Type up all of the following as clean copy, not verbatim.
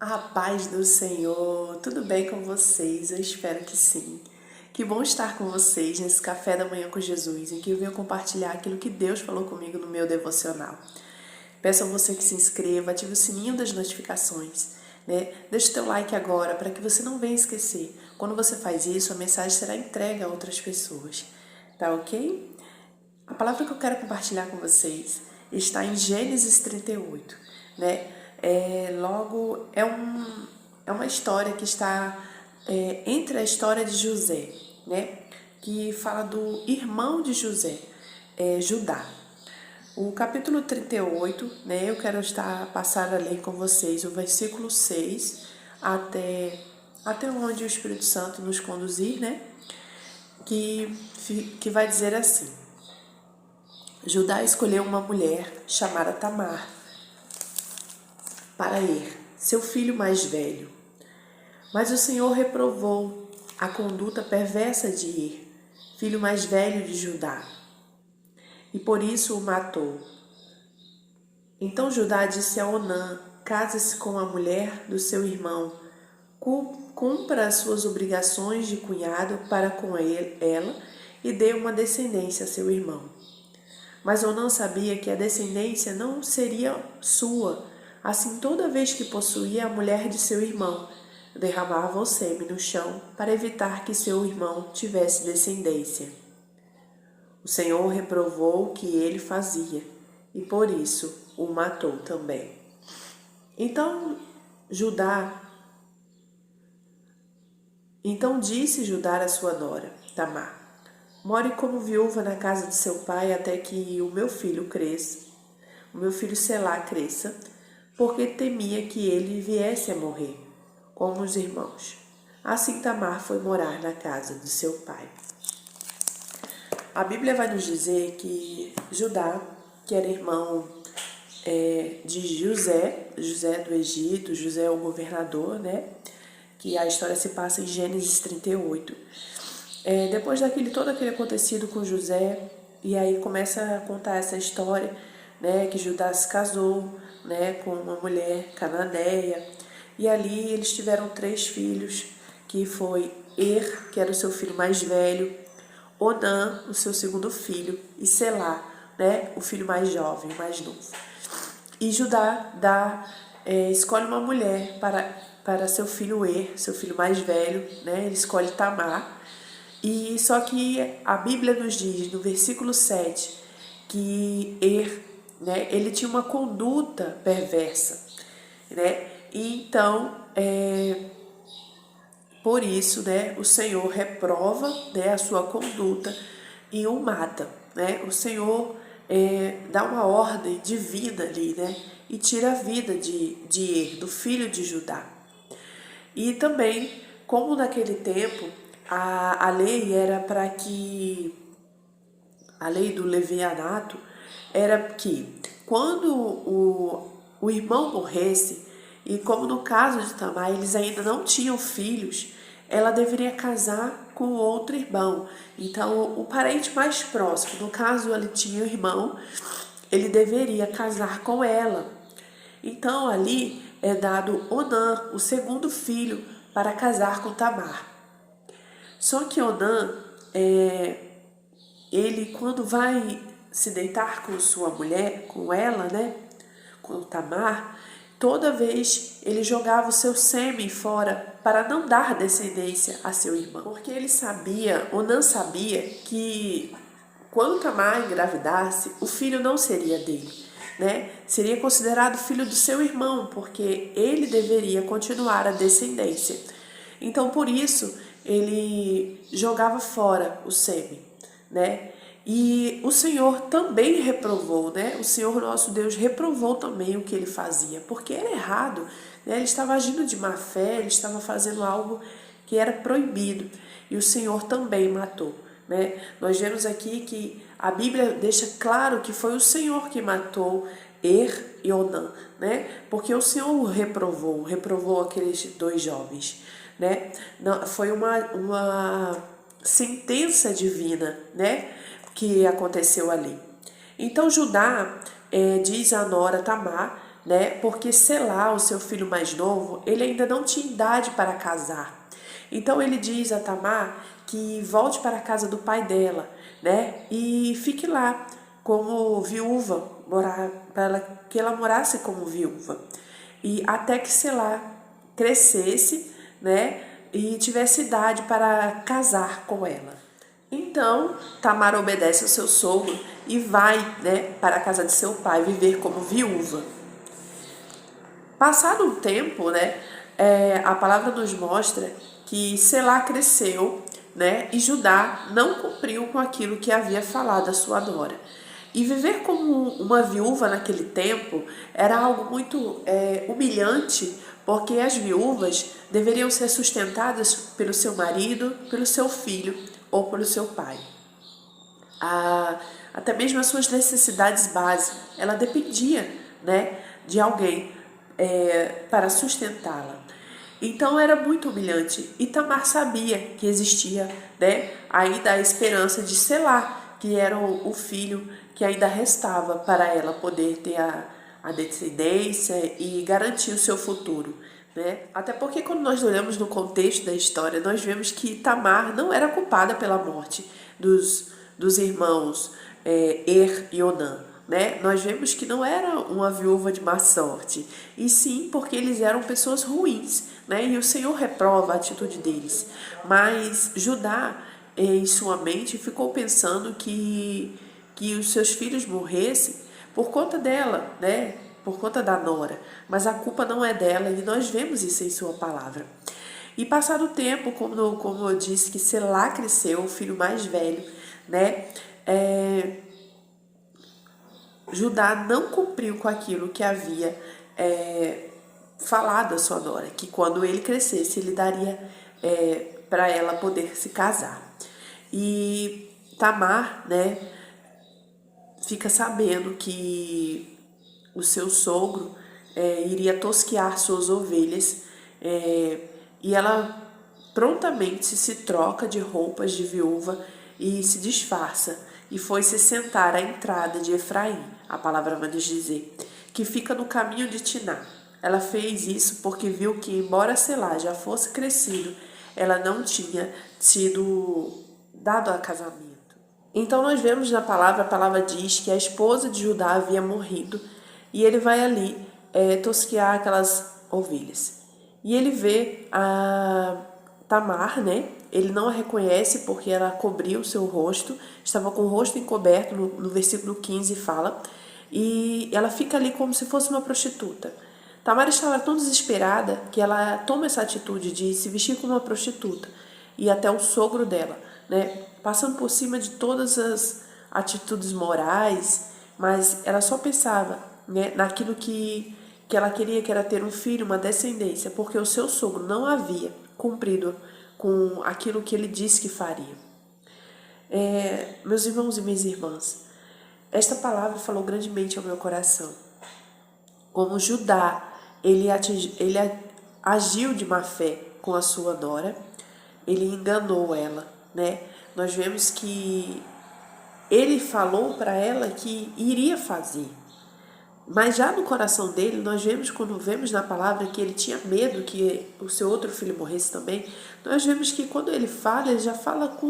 A paz do Senhor, tudo bem com vocês? Eu espero que sim. Que bom estar com vocês nesse café da manhã com Jesus, em que eu venho compartilhar aquilo que Deus falou comigo no meu devocional. Peço a você que se inscreva, ative o sininho das notificações, né? Deixe o teu like agora para que você não venha esquecer. Quando você faz isso, a mensagem será entregue a outras pessoas, tá ok? A palavra que eu quero compartilhar com vocês está em Gênesis 38, né? É uma história que está entre a história de José, né? Que fala do irmão de José, Judá. O capítulo 38, né? Eu quero passar a ler com vocês o versículo 6 até onde o Espírito Santo nos conduzir, né? Que vai dizer assim: Judá escolheu uma mulher chamada Tamar para seu filho mais velho. Mas o Senhor reprovou a conduta perversa de filho mais velho de Judá, e por isso o matou. Então Judá disse a Onã: case-se com a mulher do seu irmão, cumpra as suas obrigações de cunhado para com ela e dê uma descendência a seu irmão. Mas Onã sabia que a descendência não seria sua, assim toda vez que possuía a mulher de seu irmão, derramava o sêmen no chão para evitar que seu irmão tivesse descendência. O Senhor reprovou o que ele fazia, e por isso o matou também. Então disse Judá a sua nora, Tamar: more como viúva na casa de seu pai até que o meu filho Selá cresça, porque temia que ele viesse a morrer, como os irmãos. Assim Tamar foi morar na casa de seu pai. A Bíblia vai nos dizer que Judá, que era irmão de José do Egito, José é o governador, né? Que a história se passa em Gênesis 38. Depois todo aquele acontecido com José, e aí começa a contar essa história, né? Que Judá se casou, né? Com uma mulher cananeia, e ali eles tiveram 3 filhos, que foi que era o seu filho mais velho, Onã, o seu segundo filho, e Selá, né? O filho mais jovem, mais novo. E Judá escolhe uma mulher para seu filho seu filho mais velho, né? Ele escolhe Tamar. E só que a Bíblia nos diz, no versículo 7, que né, ele tinha uma conduta perversa, né? E então, por isso, né, o Senhor reprova, né, a sua conduta e o mata, né? O Senhor dá uma ordem divina ali, né? E tira a vida de do filho de Judá. E também, como naquele tempo, a lei era para que... A lei do levianato era que quando o irmão morresse, e como no caso de Tamar, eles ainda não tinham filhos, ela deveria casar com outro irmão. Então, o parente mais próximo, no caso ele tinha um irmão, ele deveria casar com ela. Então, ali é dado Onã, o segundo filho, para casar com Tamar. Só que Onã, ele quando vai se deitar com sua mulher, com ela, né, com Tamar, toda vez ele jogava o seu sêmen fora para não dar descendência a seu irmão. Porque ele sabia, Onã sabia, que quando Tamar engravidasse, o filho não seria dele, né? Seria considerado filho do seu irmão, porque ele deveria continuar a descendência. Então, por isso, ele jogava fora o sêmen, né? E o Senhor também reprovou, né? O Senhor nosso Deus reprovou também o que ele fazia, porque era errado, né? Ele estava agindo de má fé, ele estava fazendo algo que era proibido, e o Senhor também matou, né? Nós vemos aqui que a Bíblia deixa claro que foi o Senhor que matou e Onã, né? Porque o Senhor reprovou aqueles 2 jovens, né? Não, foi uma sentença divina, né? Que aconteceu ali. Então Judá diz a nora Tamar né? Porque Selá, o seu filho mais novo, ele ainda não tinha idade para casar. Então ele diz a Tamar que volte para a casa do pai dela, né? E fique lá como viúva, para que ela morasse como viúva. E até que Selá crescesse, né? E tivesse idade para casar com ela. Então, Tamar obedece ao seu sogro e vai, né, para a casa de seu pai viver como viúva. Passado um tempo, né, a palavra nos mostra que Selá cresceu, né, e Judá não cumpriu com aquilo que havia falado a sua nora. E viver como uma viúva naquele tempo era algo muito humilhante, porque as viúvas deveriam ser sustentadas pelo seu marido, pelo seu filho ou pelo seu pai. Até mesmo as suas necessidades básicas, ela dependia, né, de alguém para sustentá-la. Então era muito humilhante. E Tamar sabia que existia, né, ainda a esperança de Selá, que era o filho que ainda restava para ela poder ter a descendência e garantir o seu futuro. Né? Até porque quando nós olhamos no contexto da história, nós vemos que Tamar não era culpada pela morte dos irmãos e Onã. Né? Nós vemos que não era uma viúva de má sorte, e sim porque eles eram pessoas ruins, né? E o Senhor reprova a atitude deles. Mas Judá, em sua mente, ficou pensando que os seus filhos morressem por conta dela, né? Por conta da nora, mas a culpa não é dela, e nós vemos isso em sua palavra. E passado o tempo, como eu disse, que Selá cresceu, o filho mais velho, né? Judá não cumpriu com aquilo que havia falado a sua nora, que quando ele crescesse, ele daria para ela poder se casar. E Tamar, né, fica sabendo que o seu sogro iria tosquear suas ovelhas, e ela prontamente se troca de roupas de viúva e se disfarça, e foi se sentar à entrada de Efraim, a palavra vai nos dizer, que fica no caminho de Tiná. Ela fez isso porque viu que, embora Selá já fosse crescido, ela não tinha sido dado a casamento. Então nós vemos na palavra, a palavra diz que a esposa de Judá havia morrido, e ele vai ali tosquear aquelas ovelhas. E ele vê a Tamar, né? Ele não a reconhece porque ela cobriu o seu rosto, estava com o rosto encoberto, no versículo 15 fala, e ela fica ali como se fosse uma prostituta. Tamar estava tão desesperada que ela toma essa atitude de se vestir como uma prostituta, e até o sogro dela, né, passando por cima de todas as atitudes morais, mas ela só pensava, né, naquilo que ela queria, que era ter um filho, uma descendência, porque o seu sogro não havia cumprido com aquilo que ele disse que faria. Meus irmãos e minhas irmãs, esta palavra falou grandemente ao meu coração. Como Judá, ele agiu de má fé com a sua nora, ele enganou ela, né? Nós vemos que ele falou para ela que iria fazer, mas já no coração dele, nós vemos, quando vemos na palavra que ele tinha medo que o seu outro filho morresse também, nós vemos que quando ele fala, ele já fala com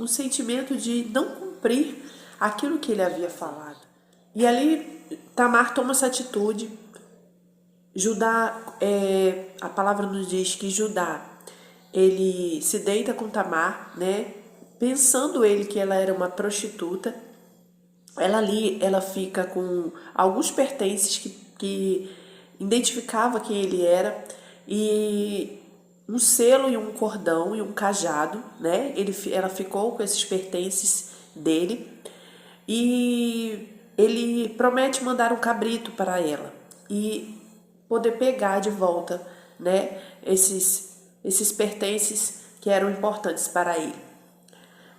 um sentimento de não cumprir aquilo que ele havia falado. E ali Tamar toma essa atitude. Judá, a palavra nos diz que Judá, ele se deita com Tamar, né? Pensando ele que ela era uma prostituta. Ela fica com alguns pertences que identificava quem ele era, e um selo e um cordão e um cajado, né? Ela ficou com esses pertences dele, e ele promete mandar um cabrito para ela e poder pegar de volta, né, esses pertences que eram importantes para ele.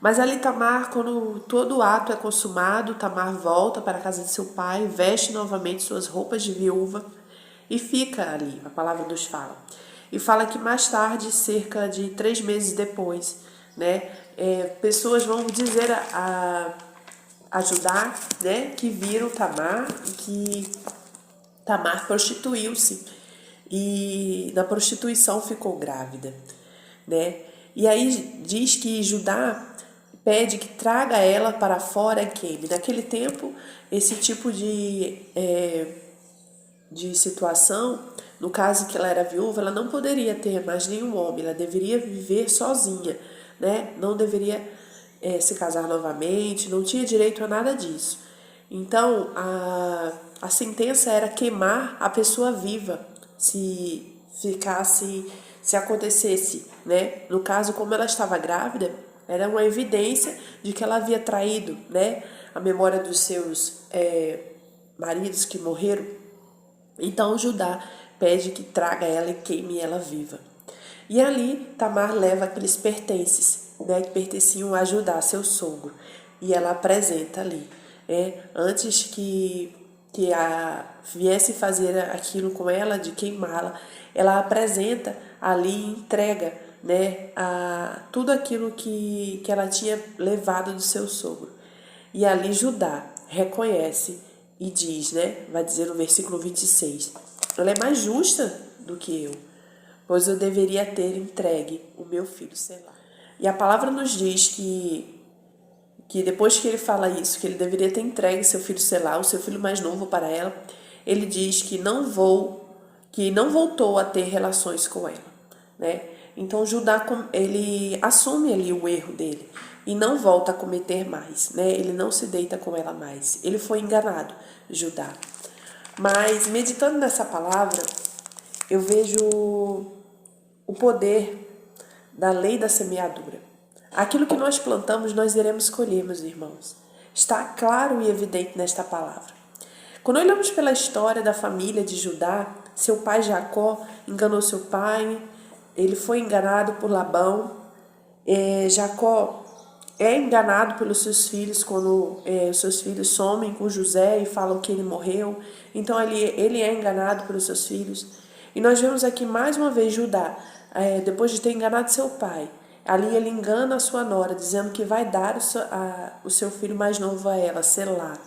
Mas ali Tamar, quando todo o ato é consumado, Tamar volta para a casa de seu pai, veste novamente suas roupas de viúva e fica ali, a palavra nos fala. E fala que mais tarde, cerca de 3 meses depois, né, pessoas vão dizer a Judá, né, que viram Tamar e que Tamar prostituiu-se e na prostituição ficou grávida, né? E aí diz que Judá pede que traga ela para fora e queime. Naquele tempo, esse tipo de situação, no caso que ela era viúva, ela não poderia ter mais nenhum homem, ela deveria viver sozinha, né? Não deveria se casar novamente, não tinha direito a nada disso. Então, a sentença era queimar a pessoa viva, se acontecesse, né? No caso, como ela estava grávida, era uma evidência de que ela havia traído, né? A memória dos seus maridos que morreram. Então Judá pede que traga ela e queime ela viva. E ali Tamar leva aqueles pertences, né, que pertenciam a Judá, seu sogro, e ela apresenta ali, antes que viesse fazer aquilo com ela, de queimá-la, ela apresenta ali e entrega, né, tudo aquilo que ela tinha levado do seu sogro. E ali Judá reconhece e diz, né, vai dizer no versículo 26, ela é mais justa do que eu, pois eu deveria ter entregue o meu filho Selá. E a palavra nos diz que depois que ele fala isso, que ele deveria ter entregue seu filho Selá, o seu filho mais novo para ela, ele diz que não voltou a ter relações com ela, né? Então Judá, ele assume ali o erro dele e não volta a cometer mais, né? Ele não se deita com ela mais. Ele foi enganado, Judá. Mas meditando nessa palavra, eu vejo o poder da lei da semeadura. Aquilo que nós plantamos, nós iremos colher, meus irmãos. Está claro e evidente nesta palavra. Quando olhamos pela história da família de Judá, seu pai Jacó enganou seu pai, ele foi enganado por Labão. Jacó é enganado pelos seus filhos quando os seus filhos somem com José e falam que ele morreu. Então ele é enganado pelos seus filhos. E nós vemos aqui mais uma vez Judá, depois de ter enganado seu pai. Ali ele engana a sua nora, dizendo que vai dar o seu filho mais novo a ela, Selá.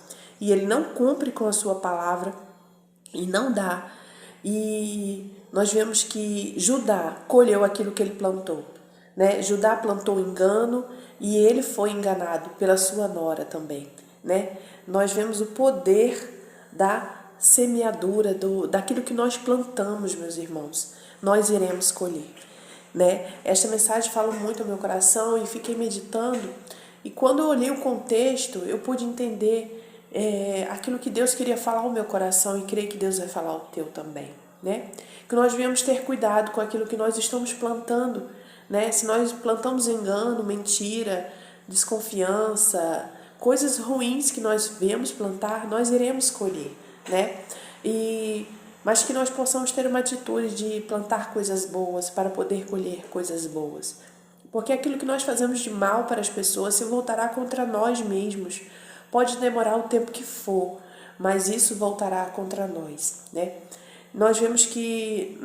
E ele não cumpre com a sua palavra e não dá. E nós vemos que Judá colheu aquilo que ele plantou, né? Judá plantou engano e ele foi enganado pela sua nora também, né? Nós vemos o poder da semeadura, daquilo que nós plantamos, meus irmãos. Nós iremos colher, né? Esta mensagem fala muito ao meu coração e fiquei meditando. E quando eu olhei o contexto, eu pude entender aquilo que Deus queria falar ao meu coração, e creio que Deus vai falar ao teu também, né? Que nós devemos ter cuidado com aquilo que nós estamos plantando, né? Se nós plantamos engano, mentira, desconfiança, coisas ruins que nós viemos plantar, nós iremos colher, né? Mas que nós possamos ter uma atitude de plantar coisas boas para poder colher coisas boas. Porque aquilo que nós fazemos de mal para as pessoas se voltará contra nós mesmos. Pode demorar o tempo que for, mas isso voltará contra nós, né? Nós vemos que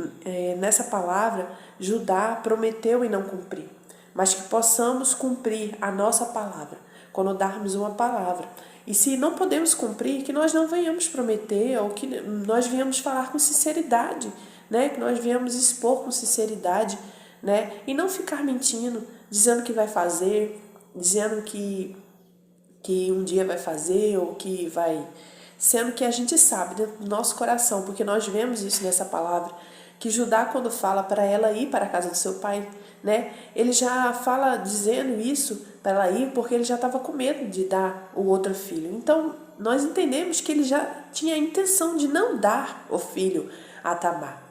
nessa palavra Judá prometeu e não cumpriu, mas que possamos cumprir a nossa palavra quando darmos uma palavra. E se não podemos cumprir, que nós não venhamos prometer, ou que nós venhamos falar com sinceridade, né? Que nós venhamos expor com sinceridade, né? E não ficar mentindo, dizendo que vai fazer, dizendo que um dia vai fazer, ou que vai... Sendo que a gente sabe do nosso coração, porque nós vemos isso nessa palavra, que Judá, quando fala para ela ir para a casa do seu pai, né? Ele já fala dizendo isso para ela ir porque ele já estava com medo de dar o outro filho. Então, nós entendemos que ele já tinha a intenção de não dar o filho a Tamar,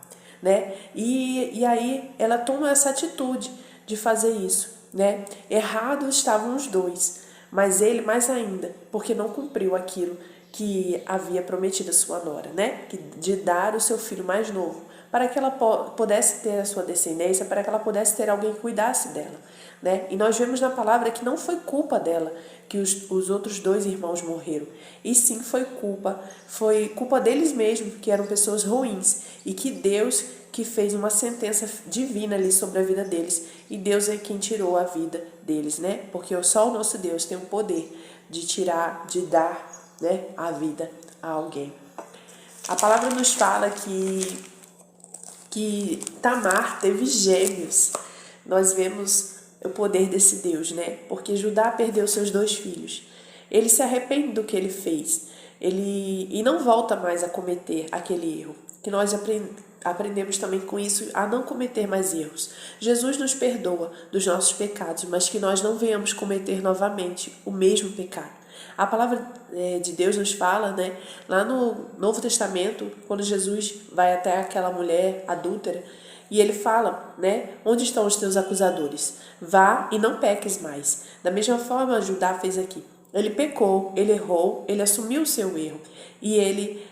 né? E aí ela toma essa atitude de fazer isso, né? Errados estavam os dois, mas ele mais ainda, porque não cumpriu aquilo que havia prometido a sua nora, né? De dar o seu filho mais novo, para que ela pudesse ter a sua descendência, para que ela pudesse ter alguém que cuidasse dela, né? E nós vemos na palavra que não foi culpa dela que os outros dois irmãos morreram, e sim foi culpa deles mesmos, que eram pessoas ruins, e que Deus que fez uma sentença divina ali sobre a vida deles, e Deus é quem tirou a vida deles, né? Porque só o nosso Deus tem o poder de tirar, de dar, né, a vida a alguém. A palavra nos fala que Tamar teve gêmeos. Nós vemos o poder desse Deus, né? Porque Judá perdeu seus 2 filhos. Ele se arrepende do que ele fez. E não volta mais a cometer aquele erro. Que nós aprendemos também com isso a não cometer mais erros. Jesus nos perdoa dos nossos pecados, mas que nós não venhamos cometer novamente o mesmo pecado. A palavra de Deus nos fala, né, lá no Novo Testamento, quando Jesus vai até aquela mulher adúltera, e ele fala, né, onde estão os teus acusadores? Vá e não peques mais. Da mesma forma, Judá fez aqui. Ele pecou, ele errou, ele assumiu o seu erro e ele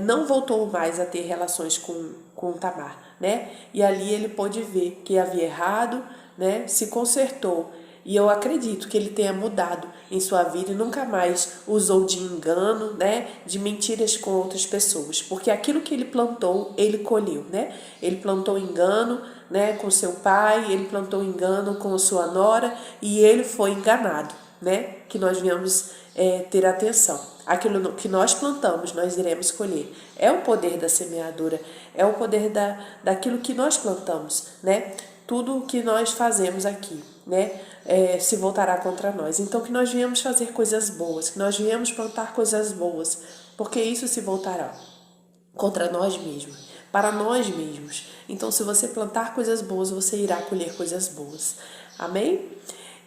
não voltou mais a ter relações com Tamar, né? E ali ele pôde ver que havia errado, né? Se consertou. E eu acredito que ele tenha mudado em sua vida e nunca mais usou de engano, né, de mentiras com outras pessoas. Porque aquilo que ele plantou, ele colheu, né? Ele plantou engano, né, com seu pai, ele plantou engano com sua nora e ele foi enganado, né? Que nós viemos ter atenção. Aquilo que nós plantamos, nós iremos colher. É o poder da semeadura, é o poder daquilo que nós plantamos, né? Tudo o que nós fazemos aqui, né, se voltará contra nós. Então, que nós viemos fazer coisas boas, que nós viemos plantar coisas boas, porque isso se voltará contra nós mesmos, para nós mesmos. Então, se você plantar coisas boas, você irá colher coisas boas. Amém?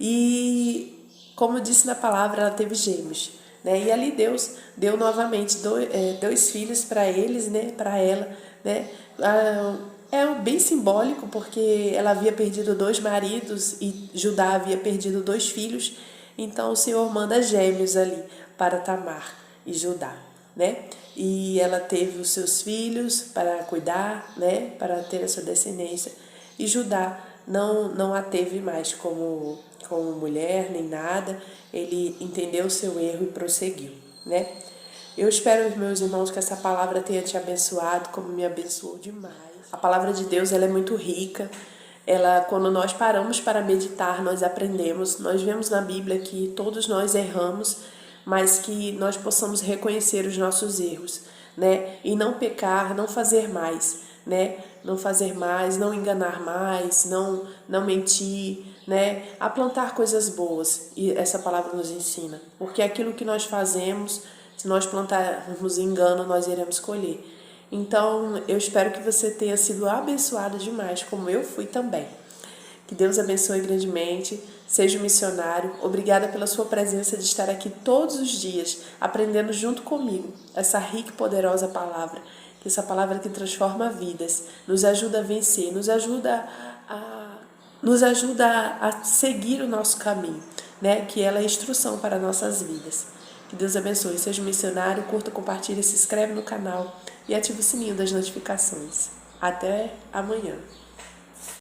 E, como disse na palavra, ela teve gêmeos, né? E ali Deus deu novamente 2 filhos para eles, né? Para ela, né? É bem simbólico, porque ela havia perdido 2 maridos e Judá havia perdido 2 filhos. Então o Senhor manda gêmeos ali para Tamar e Judá, né? E ela teve os seus filhos para cuidar, né? Para ter a sua descendência. E Judá não a teve mais como mulher nem nada. Ele entendeu o seu erro e prosseguiu, né? Eu espero, meus irmãos, que essa palavra tenha te abençoado como me abençoou demais. A palavra de Deus, ela é muito rica. Quando nós paramos para meditar, nós aprendemos. Nós vemos na Bíblia que todos nós erramos, mas que nós possamos reconhecer os nossos erros, né? E não pecar, não fazer mais, né? Não fazer mais, não enganar mais, não mentir, né? A plantar coisas boas. E essa palavra nos ensina. Porque aquilo que nós fazemos, se nós plantarmos engano, nós iremos colher. Então, eu espero que você tenha sido abençoado demais, como eu fui também. Que Deus abençoe grandemente, seja um missionário. Obrigada pela sua presença de estar aqui todos os dias, aprendendo junto comigo essa rica e poderosa palavra. Que essa palavra que transforma vidas, nos ajuda a vencer, nos ajuda a seguir o nosso caminho, né? Que ela é instrução para nossas vidas. Que Deus abençoe, seja um missionário, curta, compartilha, se inscreve no canal e ativa o sininho das notificações. Até amanhã.